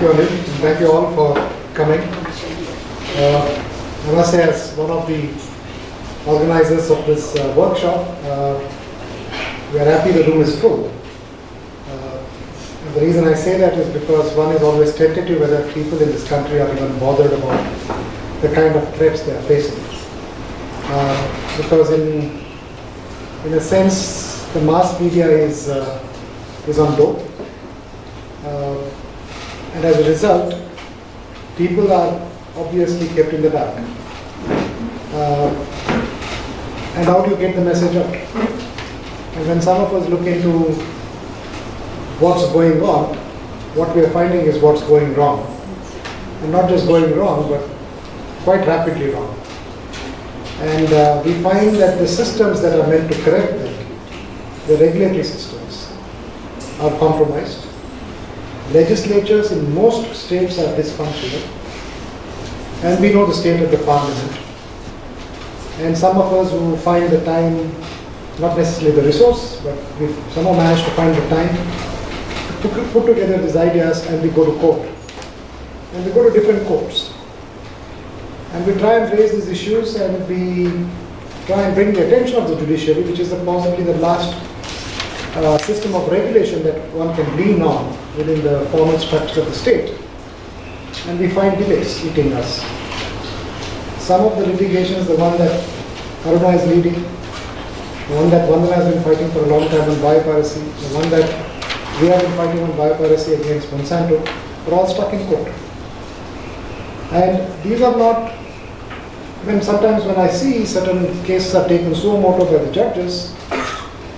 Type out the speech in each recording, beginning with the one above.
you, Anil, and thank you all for coming. I must say, as one of the organizers of this workshop, we are happy the room is full. And the reason I say that is because one is always tentative whether people in this country are even bothered about the kind of threats they are facing. Because in a sense, the mass media is on dope. And as a result, people are obviously kept in the dark. And how do you get the message out? And when some of us look into what's going on, what we are finding is what's going wrong. And not just going wrong, but quite rapidly wrong. And we find that the systems that are meant to correct that, the regulatory systems, are compromised. Legislatures in most states are dysfunctional, and we know the state of the parliament. And some of us who find the time, not necessarily the resource, but we somehow manage to find the time to put together these ideas, and we go to court. And we go to different courts. And we try and raise these issues, and we try and bring the attention of the judiciary, which is possibly the last system of regulation that one can lean on within the formal structure of the state. And we find delays eating us. Some of the litigations, the one that Aruna is leading, the one that Vandana has been fighting for a long time on biopiracy, the one that we have been fighting on biopiracy against Monsanto, are all stuck in court. And these are not, sometimes when I see certain cases are taken suo moto by the judges,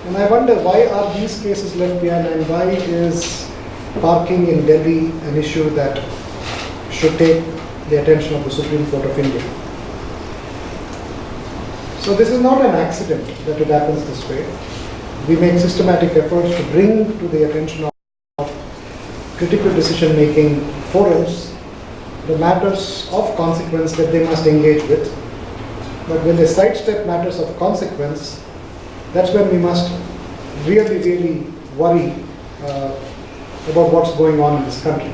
and I wonder why are these cases left behind, and why is parking in Delhi an issue that should take the attention of the Supreme Court of India. So this is not an accident that it happens this way. We make systematic efforts to bring to the attention of critical decision-making forums the matters of consequence that they must engage with. But when they sidestep matters of consequence, that's when we must really, really worry about what's going on in this country.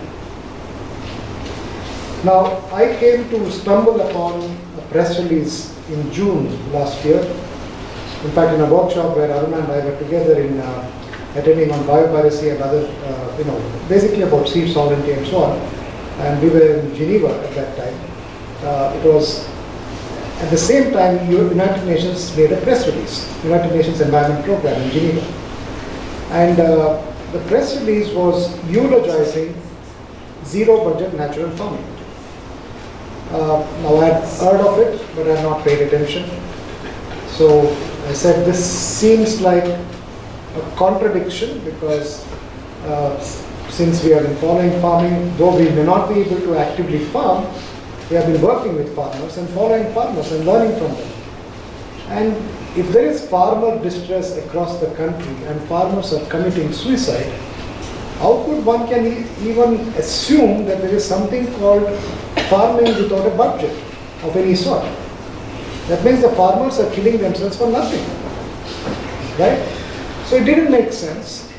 Now, I came to stumble upon a press release in June last year. In fact, in a workshop where Aruna and I were together in attending on biopiracy and other, basically about seed sovereignty and so on. And we were in Geneva at that time. It was at the same time, United Nations made a press release, United Nations Environment Program in Geneva. And the press release was eulogizing zero-budget natural farming. Now I had heard of it, but I had not paid attention. So I said, this seems like a contradiction, because since we are in following farming, though we may not be able to actively farm, we have been working with farmers and following farmers and learning from them. And if there is farmer distress across the country and farmers are committing suicide, how could one can even assume that there is something called farming without a budget of any sort? That means the farmers are killing themselves for nothing, right? So it didn't make sense.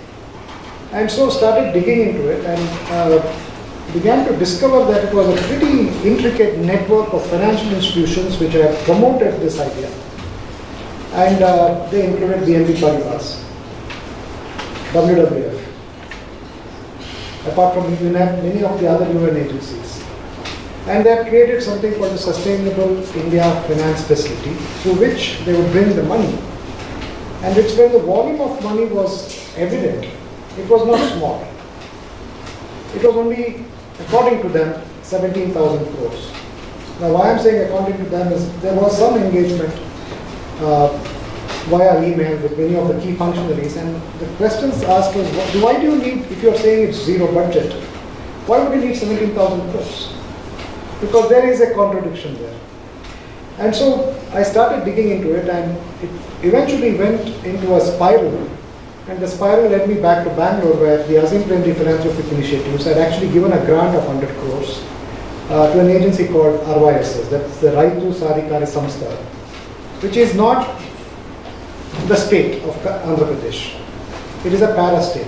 And so started digging into it, and began to discover that it was a pretty intricate network of financial institutions which have promoted this idea. And they included BNP Paribas, WWF, apart from many of the other UN agencies. And they have created something called the Sustainable India Finance Facility, through which they would bring the money. And which, when the volume of money was evident, it was not small. It was only, according to them, 17,000 crores. Now, why I'm saying according to them is there was some engagement via email with many of the key functionaries, and the questions asked was, why do you need, if you're saying it's zero budget, why would you need 17,000 crores? Because there is a contradiction there. And so I started digging into it, and it eventually went into a spiral. And the spiral led me back to Bangalore, where the Azim Premji Philanthropic Initiatives had actually given a grant of 100 crores to an agency called RYSS, that's the Raitu Sadhikari Samstha, which is not the state of Andhra Pradesh. It is a para-state.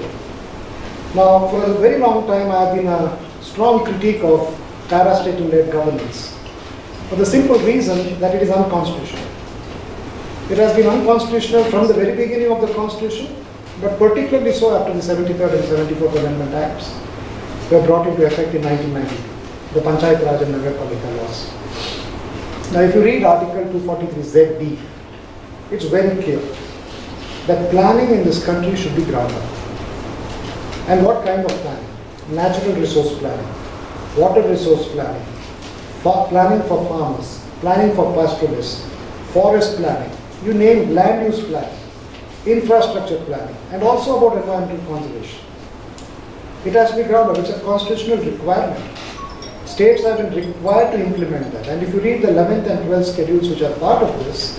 Now, for a very long time, I have been a strong critique of parastatal-led governance for the simple reason that it is unconstitutional. It has been unconstitutional from the very beginning of the Constitution, but particularly so after the 73rd and 74th Amendment Acts were brought into effect in 1992, the Panchayat Raj and Agroecology laws. Now, if you read Article 243ZD, it's very clear that planning in this country should be ground up. And what kind of planning? Natural resource planning, water resource planning, planning for farmers, planning for pastoralists, forest planning, you name land use planning, infrastructure planning, and also about environmental conservation. It has to be ground up. It's a constitutional requirement. States have been required to implement that. And if you read the 11th and 12th schedules which are part of this,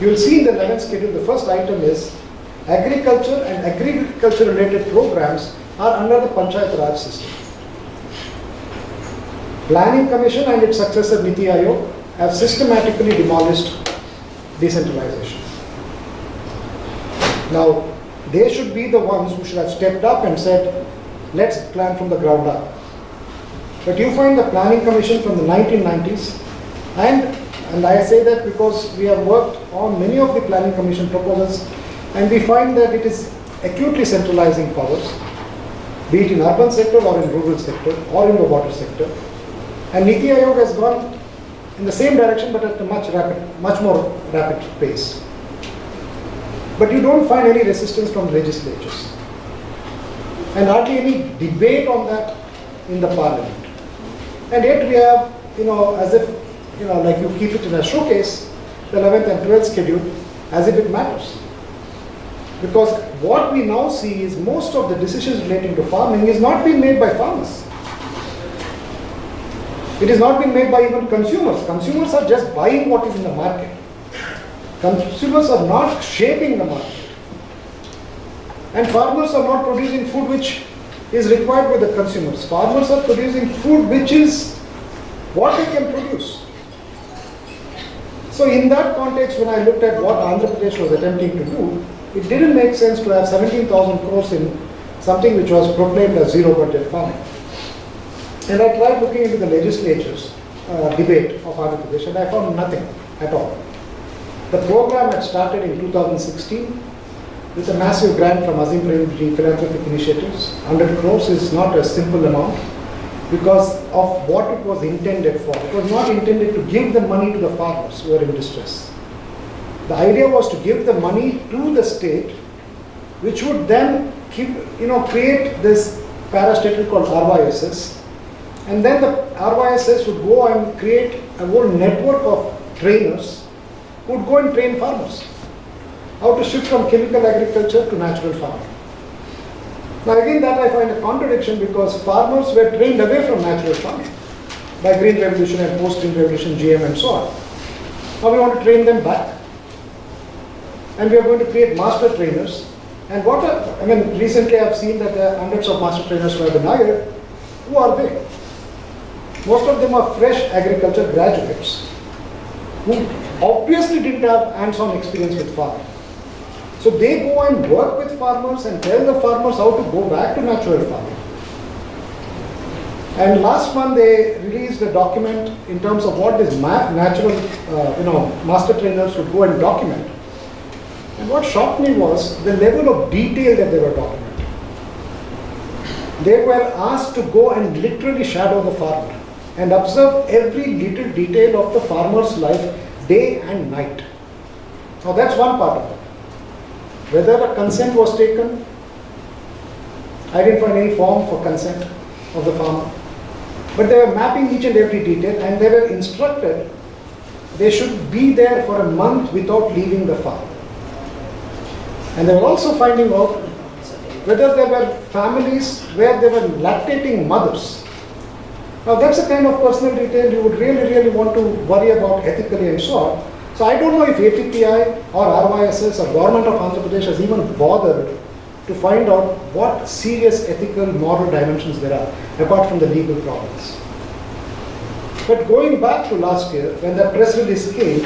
you will see in the 11th schedule, the first item is agriculture and agriculture related programs are under the Panchayat Raj system. Planning Commission and its successor Niti Aayog have systematically demolished decentralization. Now, they should be the ones who should have stepped up and said, let's plan from the ground up. But you find the Planning Commission from the 1990s, and I say that because we have worked on many of the Planning Commission proposals, and we find that it is acutely centralizing powers, be it in urban sector or in rural sector or in the water sector. And Niti Aayog has gone in the same direction but at a much more rapid pace. But you don't find any resistance from legislatures. And hardly any debate on that in the parliament. And yet we have, as if, like you keep it in a showcase, the 11th and 12th schedule, as if it matters. Because what we now see is most of the decisions relating to farming is not being made by farmers. It is not being made by even consumers. Consumers are just buying what is in the market. Consumers are not shaping the market. And farmers are not producing food which is required by the consumers. Farmers are producing food which is what they can produce. So in that context, when I looked at what Andhra Pradesh was attempting to do, it didn't make sense to have 17,000 crores in something which was proclaimed as zero budget farming. And I tried looking into the legislature's debate of Andhra Pradesh, and I found nothing at all. The program had started in 2016 with a massive grant from Azim Premji Philanthropic Initiatives. 100 crores is not a simple amount because of what it was intended for. It was not intended to give the money to the farmers who were in distress. The idea was to give the money to the state, which would then create this parastatal called RYSS, and then the RYSS would go and create a whole network of trainers who would go and train farmers how to shift from chemical agriculture to natural farming. Now again, that I find a contradiction because farmers were trained away from natural farming by Green Revolution and post-Green Revolution, GM and so on. Now we want to train them back. And we are going to create master trainers. And recently I've seen that there are hundreds of master trainers who have been hired. Who are they? Most of them are fresh agriculture graduates who obviously didn't have hands-on experience with farming. So they go and work with farmers and tell the farmers how to go back to natural farming. And last month they released a document in terms of what these natural, master trainers would go and document. And what shocked me was the level of detail that they were documenting. They were asked to go and literally shadow the farmer and observe every little detail of the farmer's life, day and night. Now that's one part of it. Whether a consent was taken, I didn't find any form for consent of the farmer. But they were mapping each and every detail and they were instructed they should be there for a month without leaving the farm. And they were also finding out whether there were families where there were lactating mothers. Now that's the kind of personal detail you would really want to worry about ethically and so on. So I don't know if ATPI or RYSS or Government of Andhra Pradesh has even bothered to find out what serious ethical, moral dimensions there are, apart from the legal problems. But going back to last year, when that press release came,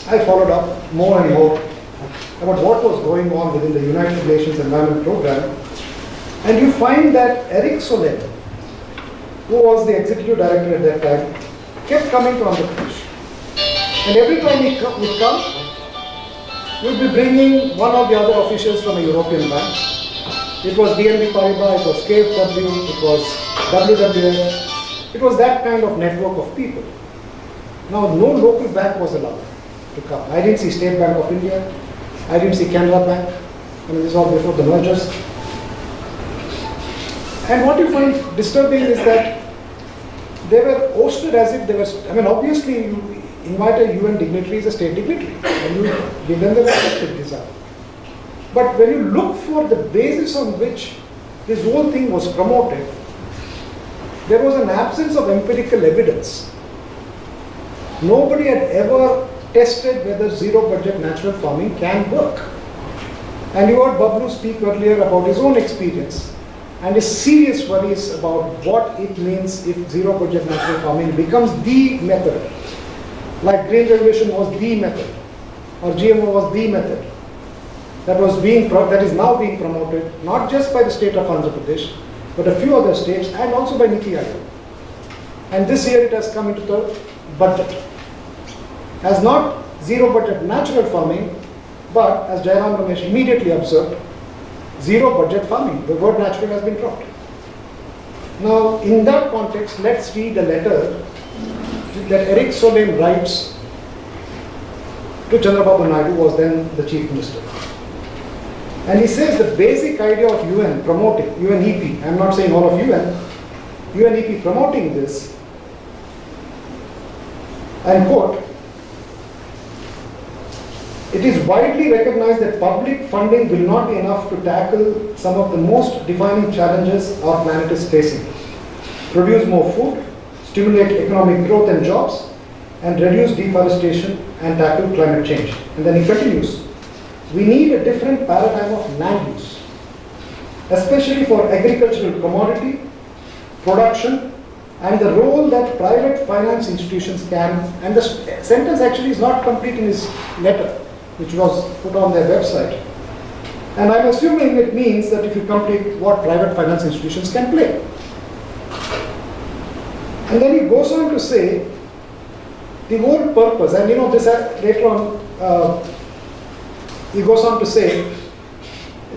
I followed up more and more about what was going on within the United Nations Environment Program. And you find that Eric Solheim, who was the executive director at that time, kept coming to Andhra Pradesh. And every time he would come, we would be bringing one or the other officials from a European bank. It was BNP Paribas, it was KFW, it was WWF. It was that kind of network of people. Now, no local bank was allowed to come. I didn't see State Bank of India. I didn't see Canara Bank. I mean, this was before the mergers. And what you find disturbing is that they were hosted as if they were, I mean, obviously you invite a UN dignitary as a state dignitary and you give them the respect they deserve. But when you look for the basis on which this whole thing was promoted, there was an absence of empirical evidence. Nobody had ever tested whether zero budget natural farming can work. And you heard Bablu speak earlier about his own experience and his serious worries about what it means if zero budget natural farming becomes the method. Like green revolution was the method, or GMO was the method that is now being promoted, not just by the state of Andhra Pradesh, but a few other states and also by Niti Aayog. And this year it has come into the budget. As not zero budget natural farming, but as Jairam Ramesh immediately observed, zero budget farming. The word natural has been dropped. Now, in that context, let's read a letter that Eric Solheim writes to Chandrababu Naidu, who was then the Chief Minister. And he says the basic idea of UN promoting, UNEP, I'm not saying all of UN, UNEP promoting this, and quote, it is widely recognized that public funding will not be enough to tackle some of the most defining challenges our planet is facing. Produce more food, stimulate economic growth and jobs, and reduce deforestation and tackle climate change. And then he continues, we need a different paradigm of land use, especially for agricultural commodity, production, and the role that private finance institutions can, and the sentence actually is not complete in his letter, which was put on their website. And I'm assuming it means that if you complete what private finance institutions can play. And then he goes on to say, the whole purpose, and you know this later on, he goes on to say,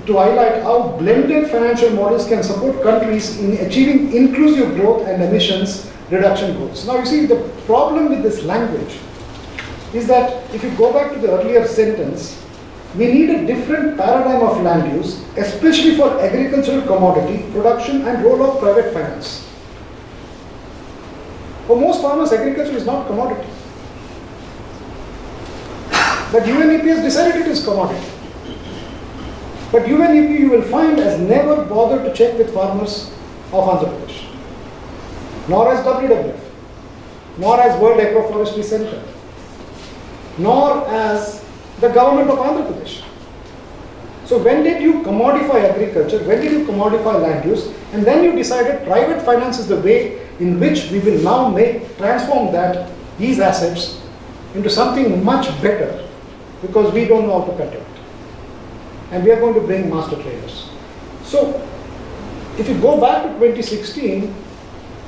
to highlight how blended financial models can support countries in achieving inclusive growth and emissions reduction goals. Now you see, the problem with this language is that if you go back to the earlier sentence, we need a different paradigm of land use, especially for agricultural commodity, production and role of private finance. For most farmers, agriculture is not commodity. But UNEP has decided it is commodity. But UNEP, you will find, has never bothered to check with farmers of Andhra Pradesh, nor has WWF, nor has World Agroforestry Center, nor as the government of Andhra Pradesh. So when did you commodify agriculture? When did you commodify land use? And then you decided private finance is the way in which we will now transform these assets into something much better, because we don't know how to cultivate. And we are going to bring master traders. So if you go back to 2016,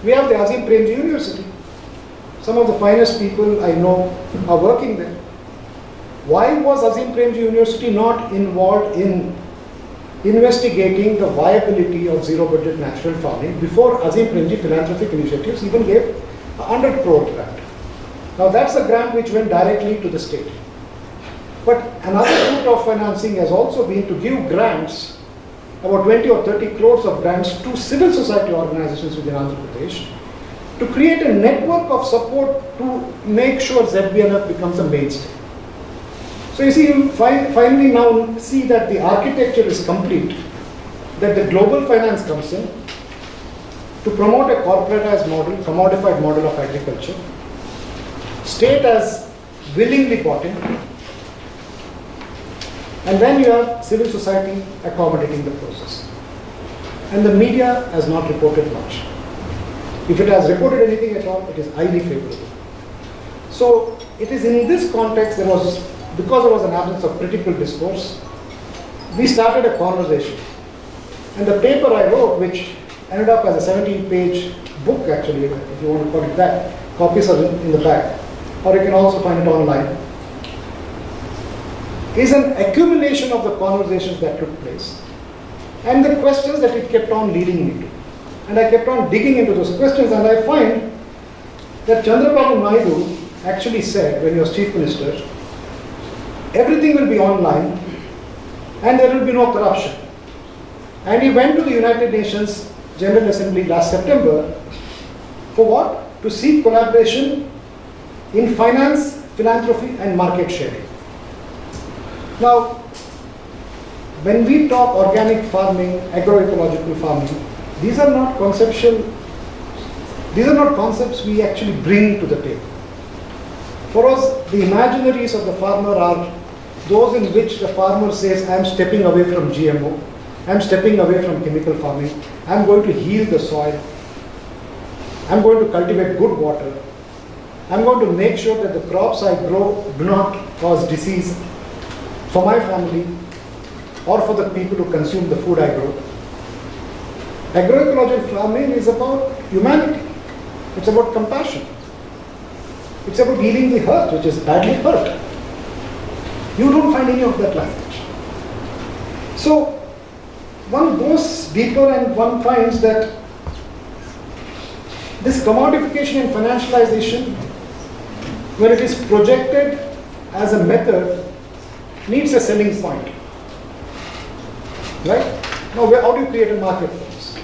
we have the Azim Premji University. Some of the finest people I know are working there. Why was Azim Premji University not involved in investigating the viability of zero budget natural farming before Azim Premji Philanthropic Initiatives even gave a 100 crore grant? Now that's a grant which went directly to the state. But another route of financing has also been to give grants, about 20 or 30 crores of grants to civil society organizations within Andhra Pradesh, to create a network of support to make sure ZBNF becomes a mainstay. So you see, you finally now see that the architecture is complete, that the global finance comes in to promote a corporatized model, commodified model of agriculture. State has willingly bought in, and then you have civil society accommodating the process. And the media has not reported much. If it has reported anything at all, it is highly favorable. So it is in this context, because there was an absence of critical discourse, we started a conversation. And the paper I wrote, which ended up as a 17-page book actually, if you want to call it that. Copies are in the back, or you can also find it online. Is an accumulation of the conversations that took place and the questions that it kept on leading me to. And I kept on digging into those questions, and I find that Chandrababu Naidu actually said, when he was Chief Minister, everything will be online and there will be no corruption. And he went to the United Nations General Assembly last September for what? To seek collaboration in finance, philanthropy and market sharing. Now, when we talk organic farming, agroecological farming, these are not concepts we actually bring to the table. For us, the imaginaries of the farmer are those in which the farmer says, I am stepping away from GMO, I am stepping away from chemical farming, I am going to heal the soil, I am going to cultivate good water, I am going to make sure that the crops I grow do not cause disease for my family or for the people who consume the food I grow. Agroecological farming is about humanity. It's about compassion. It's about healing the earth, which is badly hurt. You don't find any of that language. So, one goes deeper and one finds that this commodification and financialization, when it is projected as a method, needs a selling point. Right? Now, how do you create a market for this?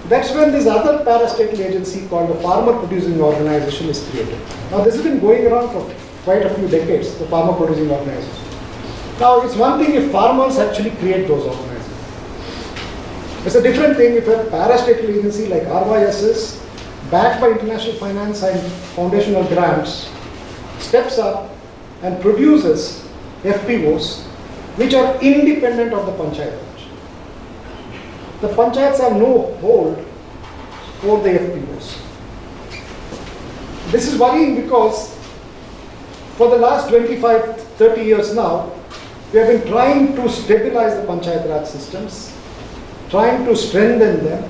That's when this other parastatal agency called the Farmer Producing Organization is created. Now, this has been going around for quite a few decades, the Farmer Producing Organization. Now, it's one thing if farmers actually create those organizations. It's a different thing if a parastatal agency like RYSS, backed by international finance and foundational grants, steps up and produces FPOs which are independent of the Panchayat Raj. The Panchayats have no hold over the FPOs. This is worrying because for the last 25, 30 years now, we have been trying to stabilize the Panchayat Raj systems, trying to strengthen them.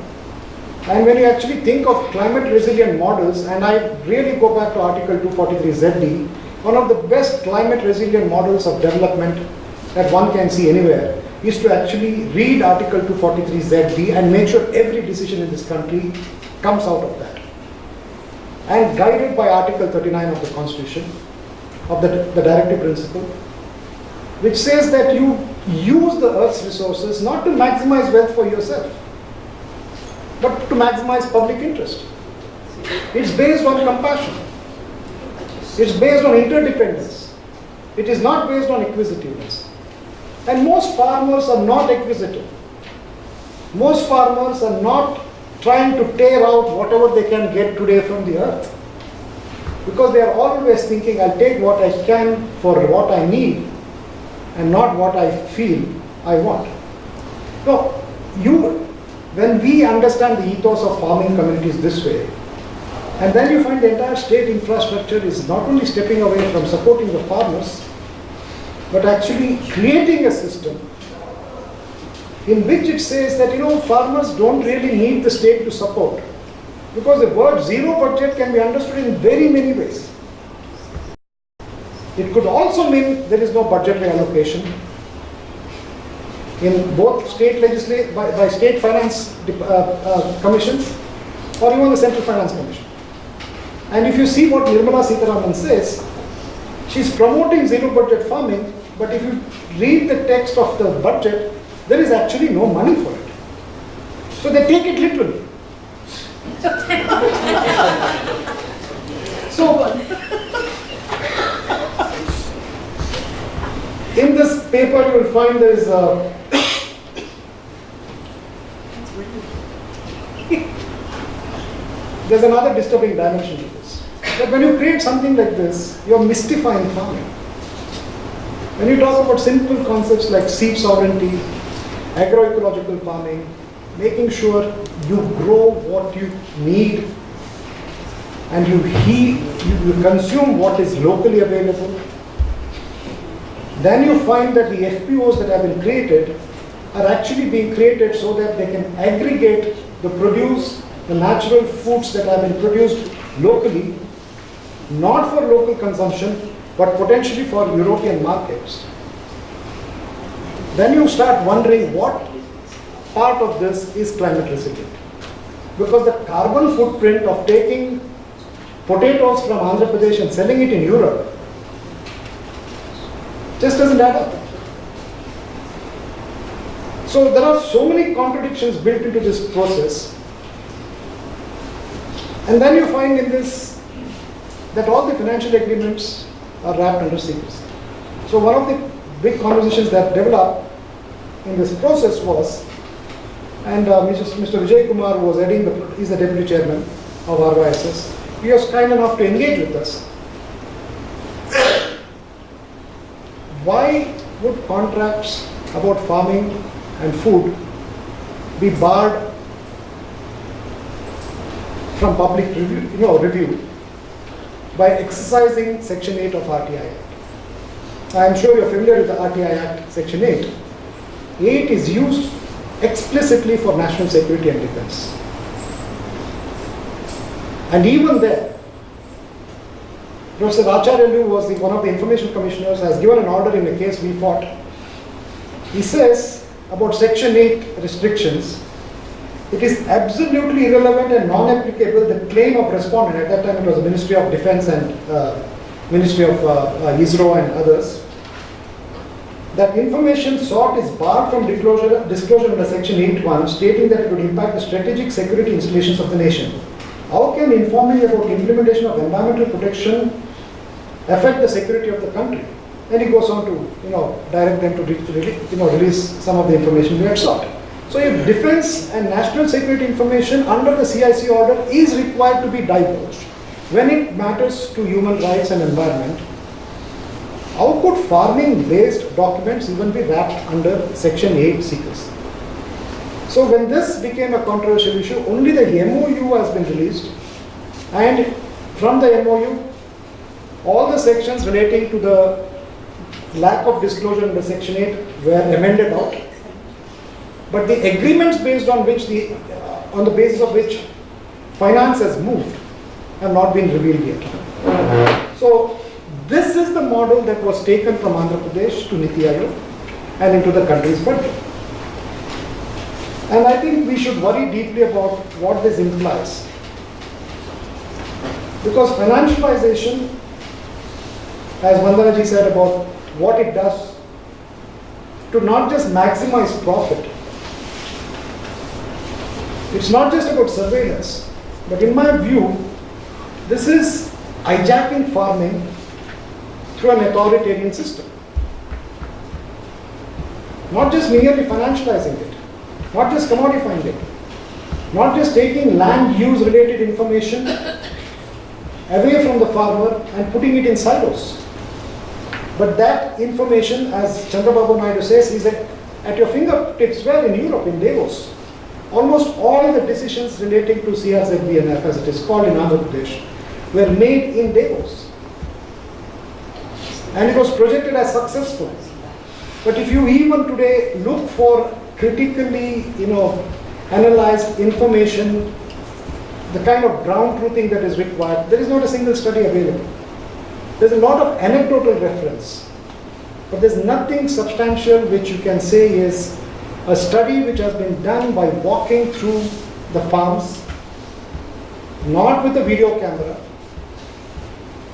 And when you actually think of climate resilient models, and I really go back to Article 243ZD, one of the best climate resilient models of development that one can see anywhere is to actually read Article 243ZD and make sure every decision in this country comes out of that. And guided by Article 39 of the Constitution, of the directive principle, which says that you use the earth's resources not to maximize wealth for yourself, but to maximize public interest. It's based on compassion. It's based on interdependence. It is not based on acquisitiveness. And most farmers are not acquisitive. Most farmers are not trying to tear out whatever they can get today from the earth. Because they are always thinking, I'll take what I can for what I need and not what I feel I want. No, when we understand the ethos of farming communities this way, and then you find the entire state infrastructure is not only stepping away from supporting the farmers, but actually creating a system in which it says that, farmers don't really need the state to support. Because the word zero budget can be understood in very many ways. It could also mean there is no budgetary allocation in both state by state finance commissions or even the central finance commission. And if you see what Nirmala Sitharaman says, she's promoting zero budget farming, but if you read the text of the budget, there is actually no money for it. So they take it literally. So, in this paper you will find there is there's another disturbing dimension to this. That when you create something like this, you are mystifying farming. When you talk about simple concepts like seed sovereignty, agroecological farming, making sure you grow what you need and you consume what is locally available, then you find that the FPOs that have been created are actually being created so that they can aggregate the produce the natural foods that have been produced locally, not for local consumption, but potentially for European markets, then you start wondering what part of this is climate resilient. Because the carbon footprint of taking potatoes from Andhra Pradesh and selling it in Europe just doesn't add up. So there are so many contradictions built into this process. And then you find in this that all the financial agreements are wrapped under secrecy. So one of the big conversations that developed in this process was, and Mr. Vijay Kumar was is the deputy chairman of RYSS. He was kind enough to engage with us. Why would contracts about farming and food be barred from public review by exercising Section 8 of RTI Act? I am sure you are familiar with the RTI Act, Section 8. 8 is used explicitly for national security and defense. And even there, Professor Acharyalu was one of the information commissioners, has given an order in a case we fought. He says about Section 8 restrictions, it is absolutely irrelevant and non-applicable, the claim of respondent, at that time it was the Ministry of Defense and Ministry of ISRO and others, that information sought is barred from disclosure under Section 8.1, stating that it would impact the strategic security installations of the nation. How can informing about implementation of environmental protection affect the security of the country? Then he goes on to direct them to release some of the information we had sought. So if defense and national security information under the CIC order is required to be divulged when it matters to human rights and environment, how could farming-based documents even be wrapped under Section 8 secrecy? So when this became a controversial issue, only the MOU has been released, and from the MOU, all the sections relating to the lack of disclosure under Section 8 were amended out. But the agreements based on which on the basis of which finance has moved have not been revealed yet. So this is the model that was taken from Andhra Pradesh to Niti Aayog and into the country's budget. And I think we should worry deeply about what this implies. Because financialization, as Vandanaji said about what it does to not just maximize profit, it's not just about surveillance, but in my view, this is hijacking farming through an authoritarian system. Not just merely financializing it, not just commodifying it, not just taking land use related information away from the farmer and putting it in silos. But that information, as Chandrababu Naidu says, is at your fingertips. Where? In Europe, in Davos. Almost all the decisions relating to CRZBNF, as it is called in Andhra Pradesh, were made in Davos. And it was projected as successful. But if you even today look for critically, analyzed information, the kind of ground truthing that is required, there is not a single study available. There's a lot of anecdotal reference, but there's nothing substantial which you can say is a study which has been done by walking through the farms, not with a video camera,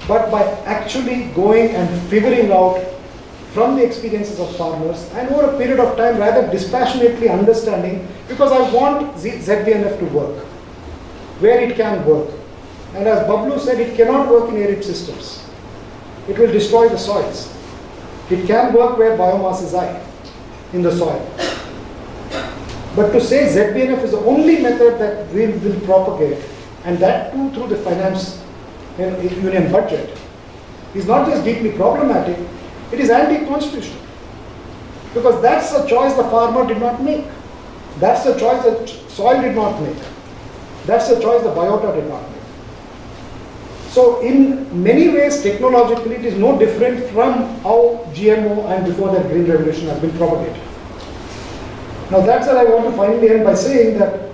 but by actually going and figuring out from the experiences of farmers and over a period of time rather dispassionately understanding, because I want ZBNF to work where it can work. And as Bablu said, it cannot work in arid systems. It will destroy the soils. It can work where biomass is high in the soil. But to say ZBNF is the only method that will propagate, and that too through the finance union budget, is not just deeply problematic, it is anti-constitutional. Because that's a choice the farmer did not make. That's the choice the soil did not make. That's the choice the biota did not make. So in many ways, technologically, it is no different from how GMO and before that Green Revolution has been propagated. Now that's what I want to finally end by saying that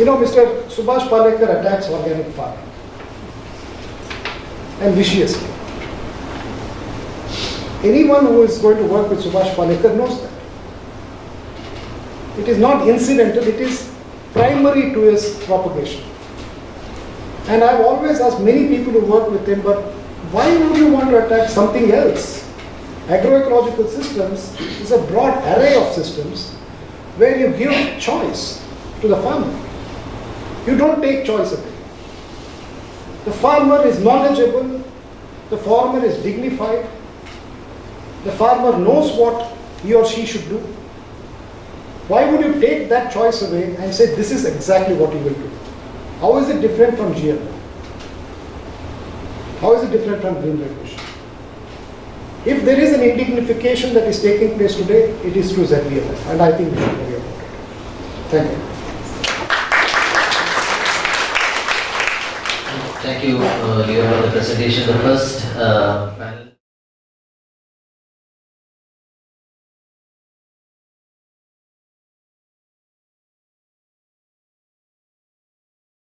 Mr. Subhash Palekar attacks organic farming and viciously. Anyone who is going to work with Subhash Palekar knows that. It is not incidental, it is primary to his propagation. And I've always asked many people who work with him, but why would you want to attack something else? Agroecological systems is a broad array of systems where you give choice to the farmer. You don't take choice away. The farmer is knowledgeable, the farmer is dignified, the farmer knows what he or she should do. Why would you take that choice away and say this is exactly what you will do? How is it different from GMO? How is it different from green revolution? If there is an indignification that is taking place today, it is through ZBLF, and I think we should worry about it. Thank you. Thank you, Leo, for the presentation. The first